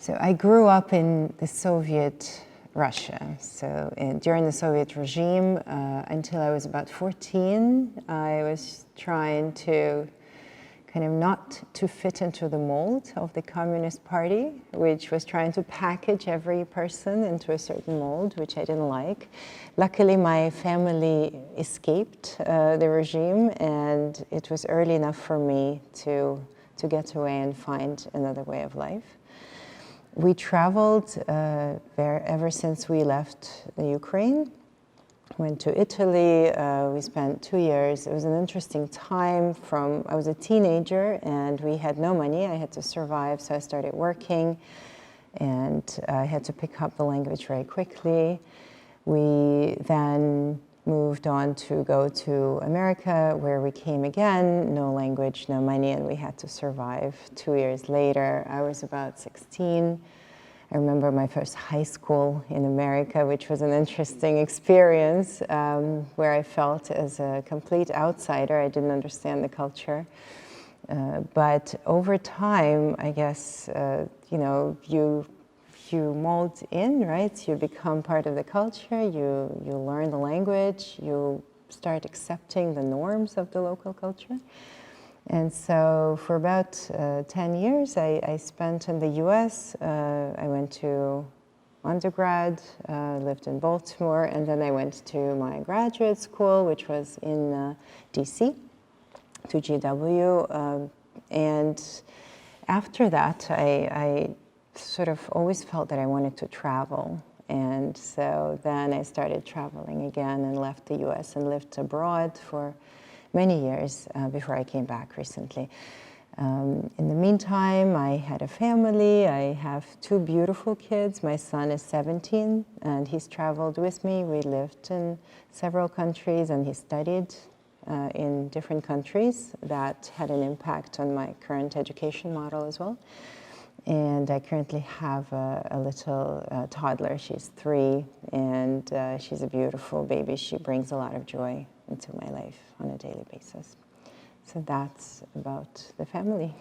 So I grew up in the Soviet Russia. So during the Soviet regime, until I was about 14, I was trying to kind of not to fit into the mold of the Communist Party, which was trying to package every person into a certain mold, which I didn't like. Luckily, my family escaped the regime, and it was early enough for me to get away and find another way of life. We traveled ever since we left the Ukraine. Went to Italy. We spent 2 years. It was an interesting time. I was a teenager and we had no money. I had to survive, so I started working, and I had to pick up the language very quickly. We then moved on to go to America, where we came again, no language, no money, and we had to survive. 2 years later, I was about 16. I remember my first high school in America, which was an interesting experience, where I felt as a complete outsider. I didn't understand the culture. But over time, I guess, you mold in, right? You become part of the culture, you learn the language, you start accepting the norms of the local culture. And so for about 10 years, I spent in the US. I went to undergrad, lived in Baltimore, and then I went to my graduate school, which was in DC, to GW. And after that, I sort of always felt that I wanted to travel. And so then I started traveling again and left the US and lived abroad for many years before I came back recently. In the meantime, I had a family. I have 2 beautiful kids. My son is 17, and he's traveled with me. We lived in several countries, and he studied in different countries. That had an impact on my current education model as well. And I currently have a little toddler. She's 3, and she's a beautiful baby. She brings a lot of joy into my life on a daily basis. So that's about the family.